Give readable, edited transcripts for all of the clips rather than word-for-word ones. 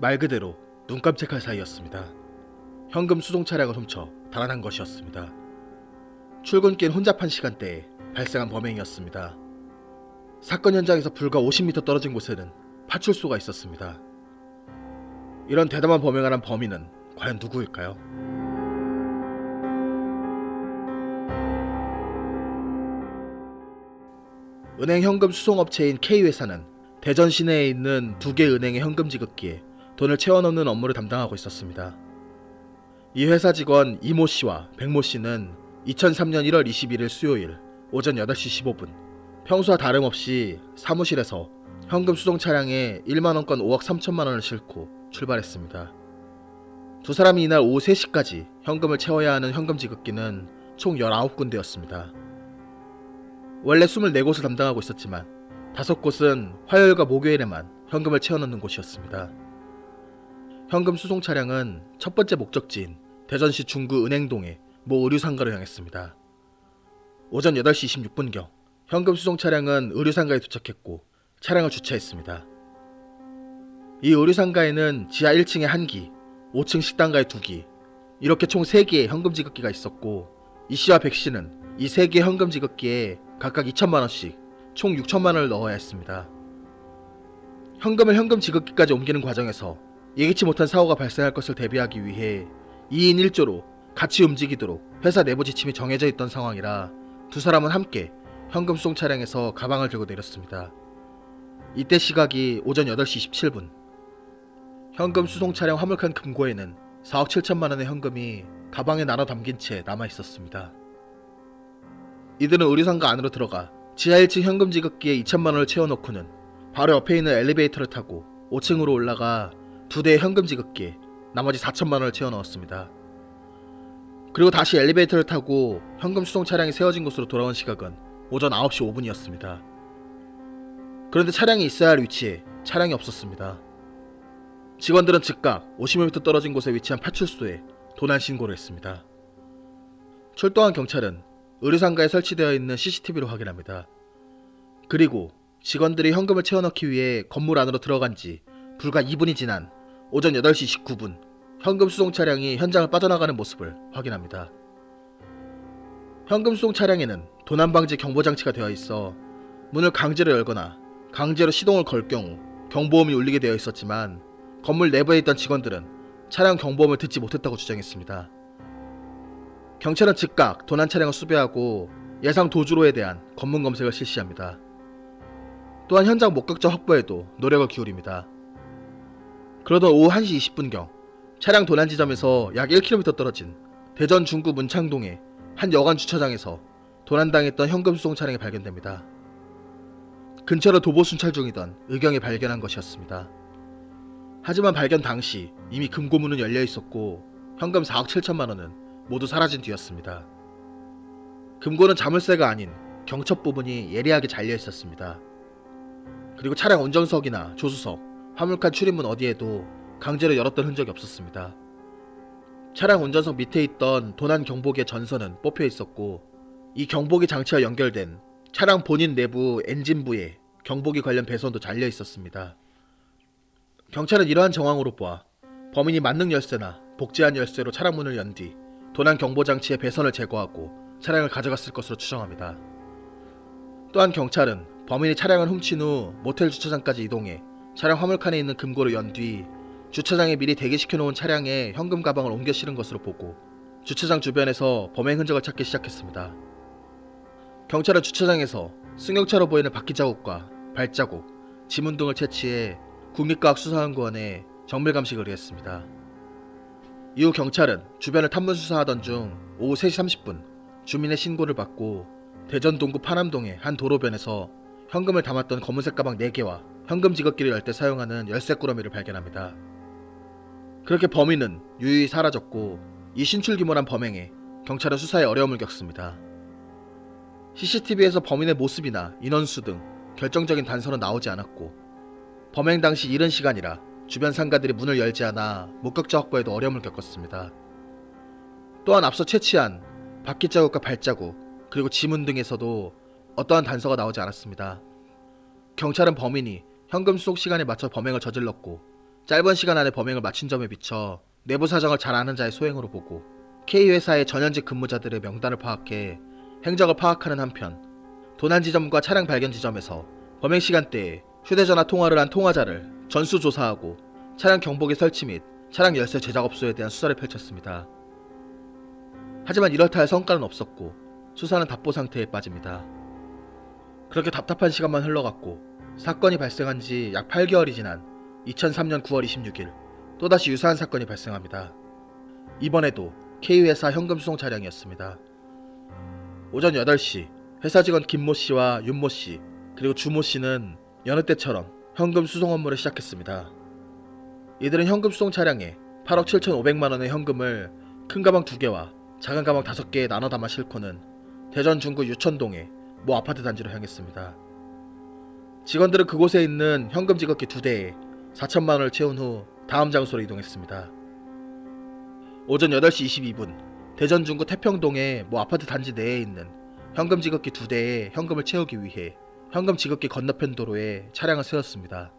말 그대로 눈 깜짝할 사이였습니다. 현금 수송 차량을 훔쳐 달아난 것이었습니다. 출근길 혼잡한 시간대에 발생한 범행이었습니다. 사건 현장에서 불과 50m 떨어진 곳에는 파출소가 있었습니다. 이런 대담한 범행을 한 범인은 과연 누구일까요? 은행 현금 수송업체인 K회사는 대전 시내에 있는 2개 은행의 현금 지급기에 돈을 채워넣는 업무를 담당하고 있었습니다. 이 회사 직원 이모 씨와 백모 씨는 2003년 1월 21일 수요일 오전 8시 15분 평소와 다름없이 사무실에서 현금 수송 차량에 1만원권 5억 3천만 원을 싣고 출발했습니다. 두 사람이 이날 오후 3시까지 현금을 채워야 하는 현금 지급기는 총 19군데였습니다. 원래 24곳을 담당하고 있었지만 5곳은 화요일과 목요일에만 현금을 채워넣는 곳이었습니다. 현금 수송 차량은 첫 번째 목적지인 대전시 중구 은행동의 모 의류상가로 향했습니다. 오전 8시 26분경 현금 수송 차량은 의류상가에 도착했고 차량을 주차했습니다. 이 의류상가에는 지하 1층에 1기, 5층 식당가에 2기, 이렇게 총 3개의 현금 지급기가 있었고 이 씨와 백 씨는 이 3개의 현금 지급기에 각각 2천만원씩 총 6천만원을 넣어야 했습니다. 현금을 현금 지급기까지 옮기는 과정에서 예기치 못한 사고가 발생할 것을 대비하기 위해 2인 1조로 같이 움직이도록 회사 내부 지침이 정해져 있던 상황이라 두 사람은 함께 현금 수송 차량에서 가방을 들고 내렸습니다. 이때 시각이 오전 8시 27분. 현금 수송 차량 화물칸 금고에는 4억 7천만 원의 현금이 가방에 나눠 담긴 채 남아 있었습니다. 이들은 의류상가 안으로 들어가 지하 1층 현금 지급기에 2천만 원을 채워놓고는 바로 옆에 있는 엘리베이터를 타고 5층으로 올라가 2대의 현금 지급기에 나머지 4천만 원을 채워 넣었습니다. 그리고 다시 엘리베이터를 타고 현금 수송 차량이 세워진 곳으로 돌아온 시각은 오전 9시 5분이었습니다. 그런데 차량이 있어야 할 위치에 차량이 없었습니다. 직원들은 즉각 50m 떨어진 곳에 위치한 파출소에 도난 신고를 했습니다. 출동한 경찰은 의류상가에 설치되어 있는 CCTV로 확인합니다. 그리고 직원들이 현금을 채워넣기 위해 건물 안으로 들어간 지 불과 2분이 지난 오전 8시 29분 현금 수송 차량이 현장을 빠져나가는 모습을 확인합니다. 현금 수송 차량에는 도난 방지 경보 장치가 되어 있어 문을 강제로 열거나 강제로 시동을 걸 경우 경보음이 울리게 되어 있었지만 건물 내부에 있던 직원들은 차량 경보음을 듣지 못했다고 주장했습니다. 경찰은 즉각 도난 차량을 수배하고 예상 도주로에 대한 검문 검색을 실시합니다. 또한 현장 목격자 확보에도 노력을 기울입니다. 그러던 오후 1시 20분경 차량 도난 지점에서 약 1km 떨어진 대전 중구 문창동의 한 여관 주차장에서 도난당했던 현금 수송 차량이 발견됩니다. 근처로 도보 순찰 중이던 의경이 발견한 것이었습니다. 하지만 발견 당시 이미 금고문은 열려 있었고 현금 4억 7천만 원은 모두 사라진 뒤였습니다. 금고는 자물쇠가 아닌 경첩 부분이 예리하게 잘려 있었습니다. 그리고 차량 운전석이나 조수석, 화물칸 출입문 어디에도 강제로 열었던 흔적이 없었습니다. 차량 운전석 밑에 있던 도난 경보기의 전선은 뽑혀 있었고 이 경보기 장치와 연결된 차량 본인 내부 엔진부에 경보기 관련 배선도 잘려 있었습니다. 경찰은 이러한 정황으로 보아 범인이 만능 열쇠나 복제한 열쇠로 차량 문을 연 뒤 도난 경보 장치의 배선을 제거하고 차량을 가져갔을 것으로 추정합니다. 또한 경찰은 범인이 차량을 훔친 후 모텔 주차장까지 이동해 차량 화물칸에 있는 금고를 연 뒤 주차장에 미리 대기시켜놓은 차량에 현금 가방을 옮겨 실은 것으로 보고 주차장 주변에서 범행 흔적을 찾기 시작했습니다. 경찰은 주차장에서 승용차로 보이는 바퀴 자국과 발자국, 지문 등을 채취해 국립과학수사연구원에 정밀 감식을 의했습니다. 이후 경찰은 주변을 탐문 수사하던 중 오후 3시 30분 주민의 신고를 받고 대전 동구 파남동의 한 도로변에서 현금을 담았던 검은색 가방 4개와 현금 지급기를 열 때 사용하는 열쇠 꾸러미를 발견합니다. 그렇게 범인은 유유히 사라졌고 이 신출귀몰한 범행에 경찰은 수사에 어려움을 겪습니다. CCTV에서 범인의 모습이나 인원수 등 결정적인 단서는 나오지 않았고 범행 당시 이른 시간이라 주변 상가들이 문을 열지 않아 목격자 확보에도 어려움을 겪었습니다. 또한 앞서 채취한 바퀴 자국과 발자국 그리고 지문 등에서도 어떠한 단서가 나오지 않았습니다. 경찰은 범인이 현금 수송 시간에 맞춰 범행을 저질렀고 짧은 시간 안에 범행을 마친 점에 비춰 내부 사정을 잘 아는 자의 소행으로 보고 K회사의 전현직 근무자들의 명단을 파악해 행적을 파악하는 한편 도난 지점과 차량 발견 지점에서 범행 시간대에 휴대전화 통화를 한 통화자를 전수조사하고 차량 경보기 설치 및 차량 열쇠 제작업소에 대한 수사를 펼쳤습니다. 하지만 이렇다 할 성과는 없었고 수사는 답보 상태에 빠집니다. 그렇게 답답한 시간만 흘러갔고 사건이 발생한 지 약 8개월이 지난 2003년 9월 26일 또다시 유사한 사건이 발생합니다. 이번에도 K회사 현금 수송 차량이었습니다. 오전 8시 회사 직원 김모 씨와 윤모 씨 그리고 주모 씨는 여느 때처럼 현금 수송 업무를 시작했습니다. 이들은 현금 수송 차량에 8억 7,500만 원의 현금을 큰 가방 2개와 작은 가방 5개에 나눠 담아 싣고는 대전 중구 유천동의 모 아파트 단지로 향했습니다. 직원들은 그곳에 있는 현금 지급기 2대에 4천만 원을 채운 후 다음 장소로 이동했습니다. 오전 8시 22분 대전 중구 태평동의 모 아파트 단지 내에 있는 현금 지급기 2대에 현금을 채우기 위해 현금 지급기 건너편 도로에 차량을 세웠습니다.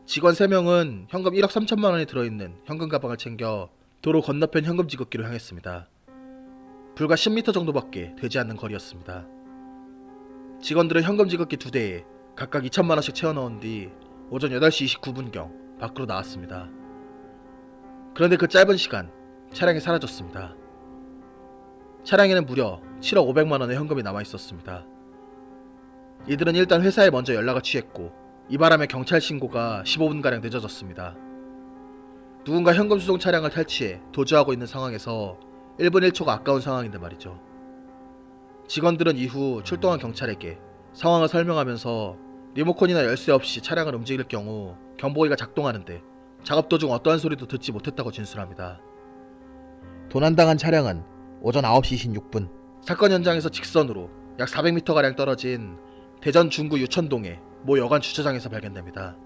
직원 3명은 현금 1억 3천만 원이 들어있는 현금 가방을 챙겨 도로 건너편 현금 지급기로 향했습니다. 불과 10m 정도밖에 되지 않는 거리였습니다. 직원들은 현금 지급기 2대에 각각 2천만 원씩 채워 넣은 뒤 오전 8시 29분경 밖으로 나왔습니다. 그런데 그 짧은 시간 차량이 사라졌습니다. 차량에는 무려 7억 500만 원의 현금이 남아 있었습니다. 이들은 일단 회사에 먼저 연락을 취했고 이 바람에 경찰 신고가 15분가량 늦어졌습니다. 누군가 현금 수송 차량을 탈취해 도주하고 있는 상황에서 1분 1초가 아까운 상황인데 말이죠. 직원들은 이후 출동한 경찰에게 상황을 설명하면서 리모컨이나 열쇠 없이 차량을 움직일 경우 경보기가 작동하는데 작업 도중 어떠한 소리도 듣지 못했다고 진술합니다. 도난당한 차량은 오전 9시 26분 사건 현장에서 직선으로 약 400m가량 떨어진 대전 중구 유천동의 모 여관 주차장에서 발견됩니다.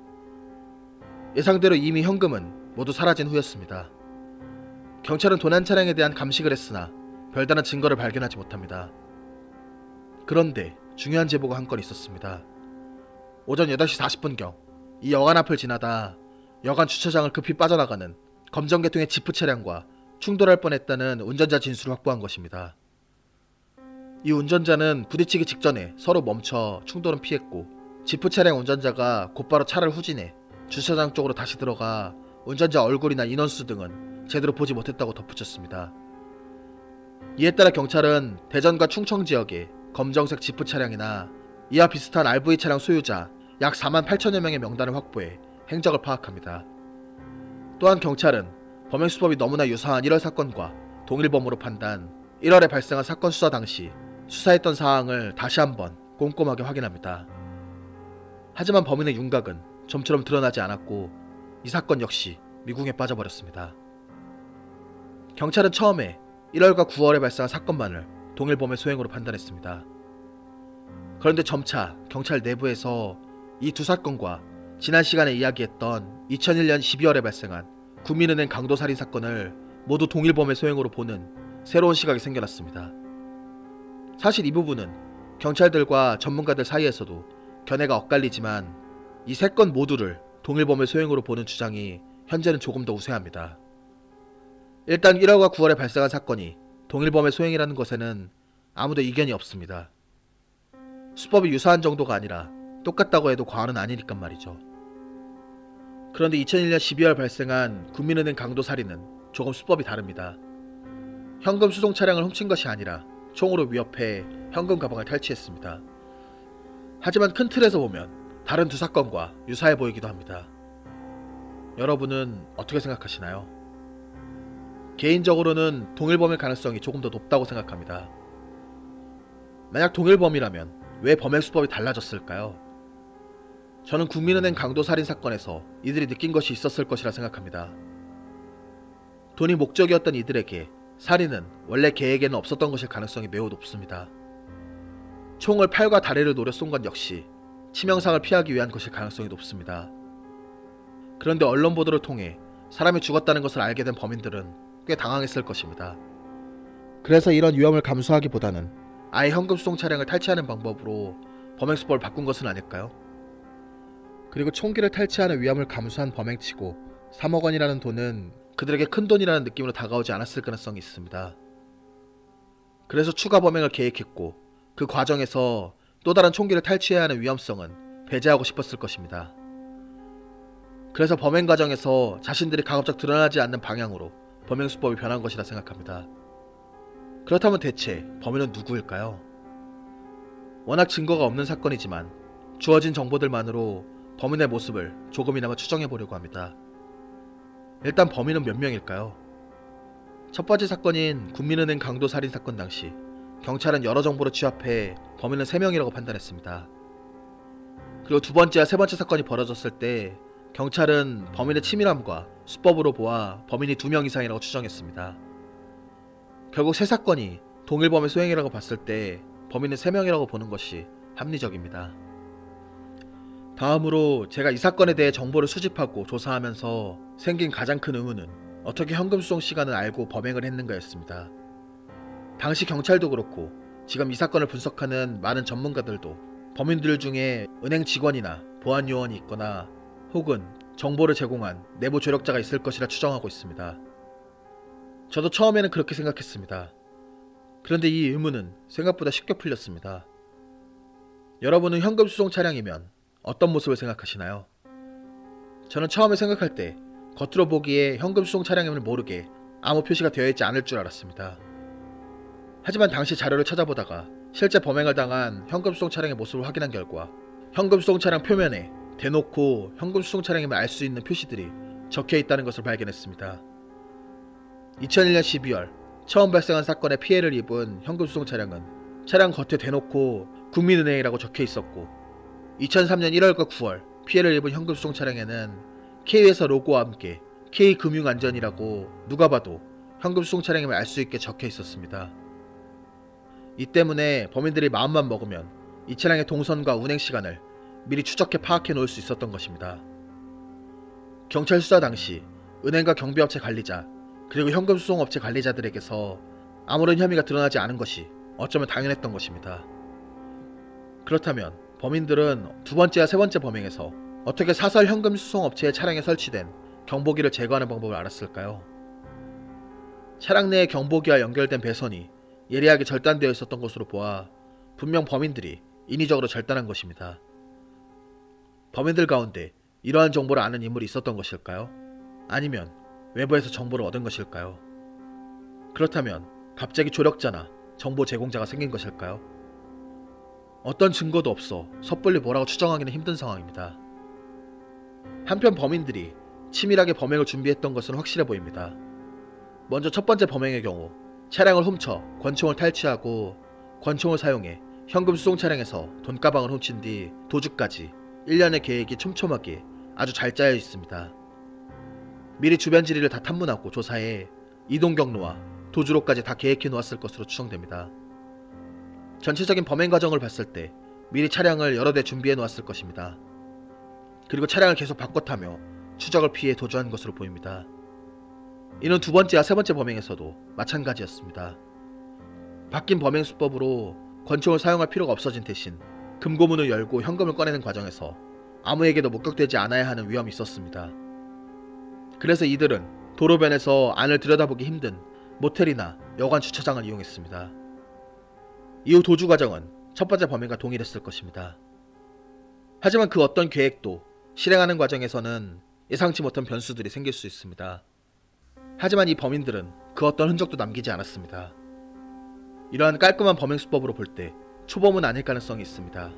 예상대로 이미 현금은 모두 사라진 후였습니다. 경찰은 도난 차량에 대한 감식을 했으나 별다른 증거를 발견하지 못합니다. 그런데 중요한 제보가 한 건 있었습니다. 오전 8시 40분경 이 여관 앞을 지나다 여관 주차장을 급히 빠져나가는 검정계통의 지프 차량과 충돌할 뻔했다는 운전자 진술을 확보한 것입니다. 이 운전자는 부딪히기 직전에 서로 멈춰 충돌은 피했고 지프 차량 운전자가 곧바로 차를 후진해 주차장 쪽으로 다시 들어가 운전자 얼굴이나 인원수 등은 제대로 보지 못했다고 덧붙였습니다. 이에 따라 경찰은 대전과 충청 지역의 검정색 지프 차량이나 이와 비슷한 RV 차량 소유자 약 4만 8천여 명의 명단을 확보해 행적을 파악합니다. 또한 경찰은 범행 수법이 너무나 유사한 1월 사건과 동일범으로 판단 1월에 발생한 사건 수사 당시 수사했던 사항을 다시 한번 꼼꼼하게 확인합니다. 하지만 범인의 윤곽은 좀처럼 드러나지 않았고 이 사건 역시 미궁에 빠져버렸습니다. 경찰은 처음에 1월과 9월에 발생한 사건만을 동일범의 소행으로 판단했습니다. 그런데 점차 경찰 내부에서 이 두 사건과 지난 시간에 이야기했던 2001년 12월에 발생한 구민은행 강도살인 사건을 모두 동일범의 소행으로 보는 새로운 시각이 생겨났습니다. 사실 이 부분은 경찰들과 전문가들 사이에서도 견해가 엇갈리지만 이 세 건 모두를 동일범의 소행으로 보는 주장이 현재는 조금 더 우세합니다. 일단 1월과 9월에 발생한 사건이 동일범의 소행이라는 것에는 아무도 이견이 없습니다. 수법이 유사한 정도가 아니라 똑같다고 해도 과언은 아니니까 말이죠. 그런데 2001년 12월 발생한 국민은행 강도살인은 조금 수법이 다릅니다. 현금 수송 차량을 훔친 것이 아니라 총으로 위협해 현금 가방을 탈취했습니다. 하지만 큰 틀에서 보면 다른 두 사건과 유사해 보이기도 합니다. 여러분은 어떻게 생각하시나요? 개인적으로는 동일범일 가능성이 조금 더 높다고 생각합니다. 만약 동일범이라면 왜 범행 수법이 달라졌을까요? 저는 국민은행 강도살인 사건에서 이들이 느낀 것이 있었을 것이라 생각합니다. 돈이 목적이었던 이들에게 살인은 원래 계획에는 없었던 것일 가능성이 매우 높습니다. 총을 팔과 다리를 노려 쏜 건 역시 치명상을 피하기 위한 것일 가능성이 높습니다. 그런데 언론 보도를 통해 사람이 죽었다는 것을 알게 된 범인들은 꽤 당황했을 것입니다. 그래서 이런 위험을 감수하기보다는 아예 현금 수송 차량을 탈취하는 방법으로 범행 수법을 바꾼 것은 아닐까요? 그리고 총기를 탈취하는 위험을 감수한 범행치고 3억 원이라는 돈은 그들에게 큰 돈이라는 느낌으로 다가오지 않았을 가능성이 있습니다. 그래서 추가 범행을 계획했고 그 과정에서 또 다른 총기를 탈취해야 하는 위험성은 배제하고 싶었을 것입니다. 그래서 범행 과정에서 자신들이 가급적 드러나지 않는 방향으로 범행 수법이 변한 것이라 생각합니다. 그렇다면 대체 범인은 누구일까요? 워낙 증거가 없는 사건이지만 주어진 정보들만으로 범인의 모습을 조금이나마 추정해 보려고 합니다. 일단 범인은 몇 명일까요? 첫 번째 사건인 국민은행 강도 살인 사건 당시 경찰은 여러 정보를 취합해 범인은 3명이라고 판단했습니다. 그리고 두 번째와 세 번째 사건이 벌어졌을 때 경찰은 범인의 치밀함과 수법으로 보아 범인이 2명 이상이라고 추정했습니다. 결국 세 사건이 동일범의 소행이라고 봤을 때 범인은 3명이라고 보는 것이 합리적입니다. 다음으로 제가 이 사건에 대해 정보를 수집하고 조사하면서 생긴 가장 큰 의문은 어떻게 현금 수송 시간을 알고 범행을 했는가였습니다. 당시 경찰도 그렇고 지금 이 사건을 분석하는 많은 전문가들도 범인들 중에 은행 직원이나 보안 요원이 있거나 혹은 정보를 제공한 내부 조력자가 있을 것이라 추정하고 있습니다. 저도 처음에는 그렇게 생각했습니다. 그런데 이 의문은 생각보다 쉽게 풀렸습니다. 여러분은 현금 수송 차량이면 어떤 모습을 생각하시나요? 저는 처음에 생각할 때 겉으로 보기에 현금 수송 차량임을 모르게 아무 표시가 되어 있지 않을 줄 알았습니다. 하지만 당시 자료를 찾아보다가 실제 범행을 당한 현금 수송 차량의 모습을 확인한 결과 현금 수송 차량 표면에 대놓고 현금 수송 차량임을 알 수 있는 표시들이 적혀 있다는 것을 발견했습니다. 2001년 12월 처음 발생한 사건에 피해를 입은 현금 수송 차량은 차량 겉에 대놓고 국민은행이라고 적혀 있었고 2003년 1월과 9월 피해를 입은 현금 수송 차량에는 K회사 로고와 함께 K금융안전이라고 누가 봐도 현금 수송 차량임을 알 수 있게 적혀 있었습니다. 이 때문에 범인들이 마음만 먹으면 이 차량의 동선과 운행 시간을 미리 추적해 파악해 놓을 수 있었던 것입니다. 경찰 수사 당시 은행과 경비업체 관리자 그리고 현금 수송업체 관리자들에게서 아무런 혐의가 드러나지 않은 것이 어쩌면 당연했던 것입니다. 그렇다면 범인들은 두 번째와 세 번째 범행에서 어떻게 사설 현금 수송업체의 차량에 설치된 경보기를 제거하는 방법을 알았을까요? 차량 내에 경보기와 연결된 배선이 예리하게 절단되어 있었던 것으로 보아 분명 범인들이 인위적으로 절단한 것입니다. 범인들 가운데 이러한 정보를 아는 인물이 있었던 것일까요? 아니면 외부에서 정보를 얻은 것일까요? 그렇다면 갑자기 조력자나 정보 제공자가 생긴 것일까요? 어떤 증거도 없어 섣불리 뭐라고 추정하기는 힘든 상황입니다. 한편 범인들이 치밀하게 범행을 준비했던 것은 확실해 보입니다. 먼저 첫 번째 범행의 경우 차량을 훔쳐 권총을 탈취하고 권총을 사용해 현금 수송 차량에서 돈가방을 훔친 뒤 도주까지 1년의 계획이 촘촘하게 아주 잘 짜여 있습니다. 미리 주변 지리를 다 탐문하고 조사해 이동 경로와 도주로까지 다 계획해 놓았을 것으로 추정됩니다. 전체적인 범행 과정을 봤을 때 미리 차량을 여러 대 준비해 놓았을 것입니다. 그리고 차량을 계속 바꿔 타며 추적을 피해 도주한 것으로 보입니다. 이는 두 번째와 세 번째 범행에서도 마찬가지였습니다. 바뀐 범행 수법으로 권총을 사용할 필요가 없어진 대신 금고문을 열고 현금을 꺼내는 과정에서 아무에게도 목격되지 않아야 하는 위험이 있었습니다. 그래서 이들은 도로변에서 안을 들여다보기 힘든 모텔이나 여관 주차장을 이용했습니다. 이후 도주 과정은 첫 번째 범행과 동일했을 것입니다. 하지만 그 어떤 계획도 실행하는 과정에서는 예상치 못한 변수들이 생길 수 있습니다. 하지만 이 범인들은 그 어떤 흔적도 남기지 않았습니다. 이러한 깔끔한 범행 수법으로 볼 때 초범은 아닐 가능성이 있습니다.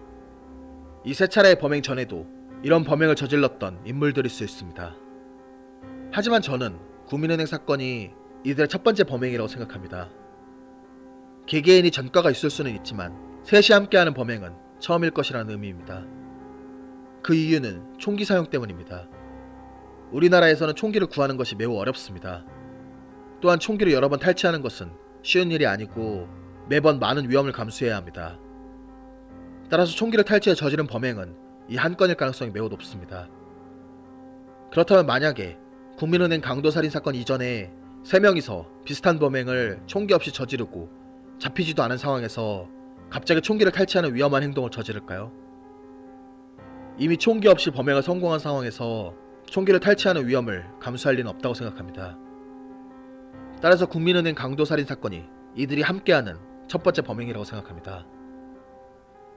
이 세 차례의 범행 전에도 이런 범행을 저질렀던 인물들일 수 있습니다. 하지만 저는 국민은행 사건이 이들의 첫 번째 범행이라고 생각합니다. 개개인이 전과가 있을 수는 있지만 셋이 함께하는 범행은 처음일 것이라는 의미입니다. 그 이유는 총기 사용 때문입니다. 우리나라에서는 총기를 구하는 것이 매우 어렵습니다. 또한 총기를 여러 번 탈취하는 것은 쉬운 일이 아니고 매번 많은 위험을 감수해야 합니다. 따라서 총기를 탈취해 저지른 범행은 이 한 건일 가능성이 매우 높습니다. 그렇다면 만약에 국민은행 강도살인 사건 이전에 3명이서 비슷한 범행을 총기 없이 저지르고 잡히지도 않은 상황에서 갑자기 총기를 탈취하는 위험한 행동을 저지를까요? 이미 총기 없이 범행을 성공한 상황에서 총기를 탈취하는 위험을 감수할 리는 없다고 생각합니다. 따라서 국민은행 강도살인 사건이 이들이 함께하는 첫 번째 범행이라고 생각합니다.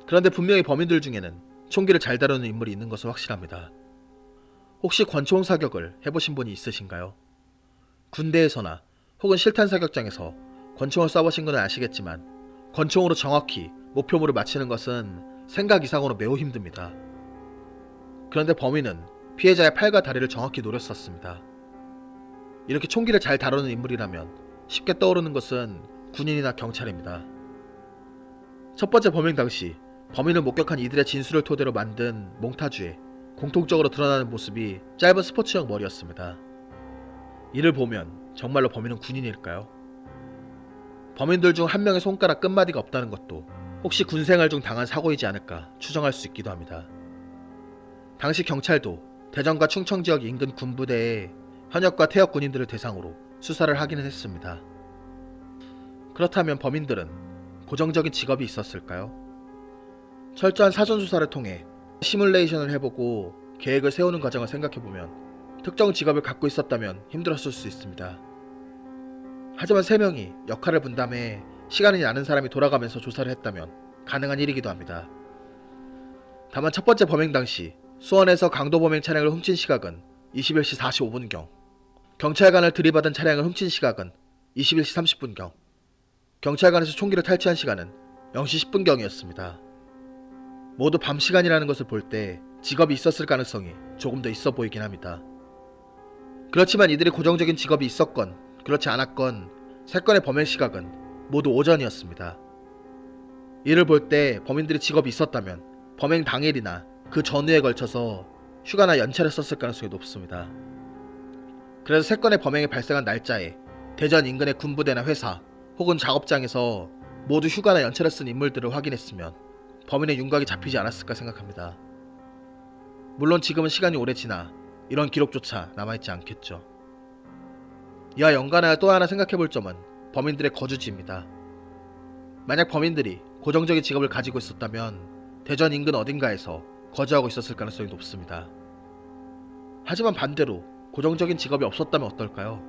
그런데 분명히 범인들 중에는 총기를 잘 다루는 인물이 있는 것은 확실합니다. 혹시 권총 사격을 해보신 분이 있으신가요? 군대에서나 혹은 실탄 사격장에서 권총을 쏴보신 건 아시겠지만 권총으로 정확히 목표물을 맞히는 것은 생각 이상으로 매우 힘듭니다. 그런데 범인은 피해자의 팔과 다리를 정확히 노렸었습니다. 이렇게 총기를 잘 다루는 인물이라면 쉽게 떠오르는 것은 군인이나 경찰입니다. 첫 번째 범행 당시 범인을 목격한 이들의 진술을 토대로 만든 몽타주에 공통적으로 드러나는 모습이 짧은 스포츠형 머리였습니다. 이를 보면 정말로 범인은 군인일까요? 범인들 중 한 명의 손가락 끝마디가 없다는 것도 혹시 군생활 중 당한 사고이지 않을까 추정할 수 있기도 합니다. 당시 경찰도 대전과 충청 지역 인근 군부대에 현역과 퇴역 군인들을 대상으로 수사를 하기는 했습니다. 그렇다면 범인들은 고정적인 직업이 있었을까요? 철저한 사전수사를 통해 시뮬레이션을 해보고 계획을 세우는 과정을 생각해보면 특정 직업을 갖고 있었다면 힘들었을 수 있습니다. 하지만 3명이 역할을 분담해 시간이 나는 사람이 돌아가면서 조사를 했다면 가능한 일이기도 합니다. 다만 첫 번째 범행 당시 수원에서 강도범행 차량을 훔친 시각은 21시 45분경, 경찰관을 들이받은 차량을 훔친 시각은 21시 30분경, 경찰관에서 총기를 탈취한 시간은 0시 10분경이었습니다. 모두 밤 시간이라는 것을 볼 때 직업이 있었을 가능성이 조금 더 있어 보이긴 합니다. 그렇지만 이들이 고정적인 직업이 있었건 그렇지 않았건 사건의 범행 시각은 모두 오전이었습니다. 이를 볼 때 범인들이 직업이 있었다면 범행 당일이나 그 전후에 걸쳐서 휴가나 연차를 썼을 가능성이 높습니다. 그래서 사건의 범행이 발생한 날짜에 대전 인근의 군부대나 회사 혹은 작업장에서 모두 휴가나 연차를 쓴 인물들을 확인했으면 범인의 윤곽이 잡히지 않았을까 생각합니다. 물론 지금은 시간이 오래 지나 이런 기록조차 남아있지 않겠죠. 이와 연관하여 또 하나 생각해볼 점은 범인들의 거주지입니다. 만약 범인들이 고정적인 직업을 가지고 있었다면 대전 인근 어딘가에서 거주하고 있었을 가능성이 높습니다. 하지만 반대로 고정적인 직업이 없었다면 어떨까요?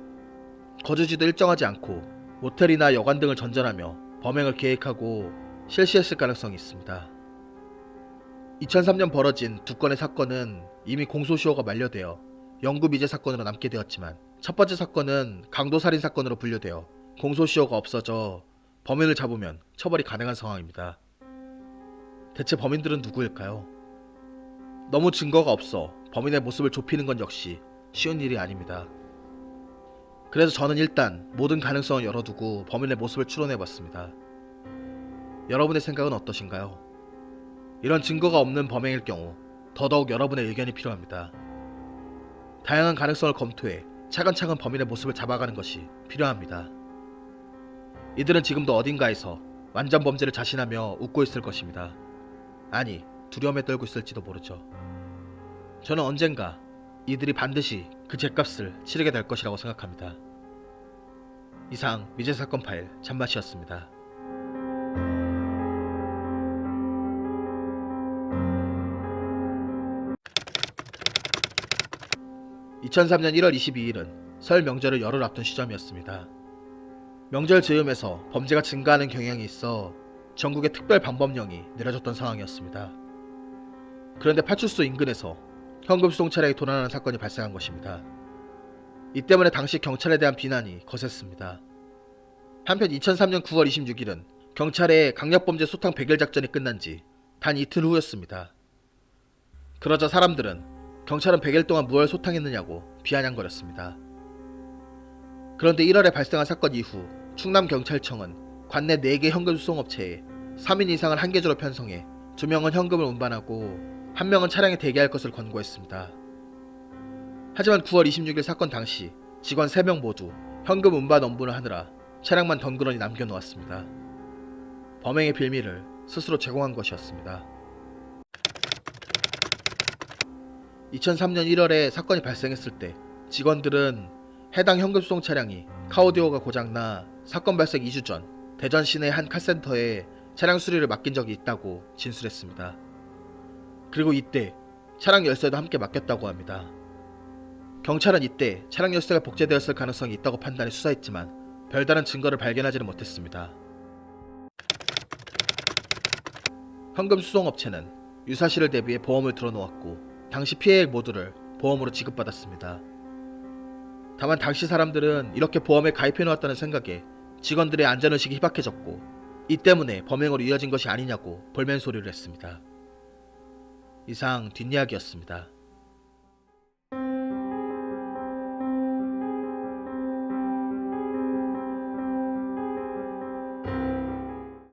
거주지도 일정하지 않고 모텔이나 여관 등을 전전하며 범행을 계획하고 실시했을 가능성이 있습니다. 2003년 벌어진 2건의 사건은 이미 공소시효가 만료되어 영구 미제 사건으로 남게 되었지만 첫 번째 사건은 강도살인 사건으로 분류되어 공소시효가 없어져 범인을 잡으면 처벌이 가능한 상황입니다. 대체 범인들은 누구일까요? 너무 증거가 없어 범인의 모습을 좁히는 건 역시 쉬운 일이 아닙니다. 그래서 저는 일단 모든 가능성을 열어두고 범인의 모습을 추론해봤습니다. 여러분의 생각은 어떠신가요? 이런 증거가 없는 범행일 경우 더더욱 여러분의 의견이 필요합니다. 다양한 가능성을 검토해 차근차근 범인의 모습을 잡아가는 것이 필요합니다. 이들은 지금도 어딘가에서 완전 범죄를 자신하며 웃고 있을 것입니다. 아니, 두려움에 떨고 있을지도 모르죠. 저는 언젠가 이들이 반드시 그 죗값을 치르게 될 것이라고 생각합니다. 이상 미제사건 파일 잔맛이었습니다. 2003년 1월 22일은 설 명절을 열흘 앞둔 시점이었습니다. 명절 즈음에서 범죄가 증가하는 경향이 있어 전국에 특별 방법령이 내려졌던 상황이었습니다. 그런데 파출소 인근에서 현금 수송 차량이 도난하는 사건이 발생한 것입니다. 이 때문에 당시 경찰에 대한 비난이 거셌습니다. 한편 2003년 9월 26일은 경찰의 강력범죄 소탕 100일 작전이 끝난 지 단 이틀 후였습니다. 그러자 사람들은 경찰은 100일 동안 무얼 소탕했느냐고 비아냥거렸습니다. 그런데 1월에 발생한 사건 이후 충남경찰청은 관내 4개 현금 수송업체에 3인 이상을 한 계좌로 편성해 2명은 현금을 운반하고 1명은 차량에 대기할 것을 권고했습니다. 하지만 9월 26일 사건 당시 직원 3명 모두 현금 운반 업무를 하느라 차량만 덩그러니 남겨놓았습니다. 범행의 빌미를 스스로 제공한 것이었습니다. 2003년 1월에 사건이 발생했을 때 직원들은 해당 현금 수송 차량이 카오디오가 고장나 사건 발생 2주 전 대전 시내 한 카센터에 차량 수리를 맡긴 적이 있다고 진술했습니다. 그리고 이때 차량 열쇠도 함께 맡겼다고 합니다. 경찰은 이때 차량 열쇠가 복제되었을 가능성이 있다고 판단해 수사했지만 별다른 증거를 발견하지는 못했습니다. 현금 수송업체는 유사시를 대비해 보험을 들어놓았고 당시 피해액 모두를 보험으로 지급받았습니다. 다만 당시 사람들은 이렇게 보험에 가입해놓았다는 생각에 직원들의 안전의식이 희박해졌고 이 때문에 범행으로 이어진 것이 아니냐고 볼멘 소리를 했습니다. 이상 뒷이야기였습니다.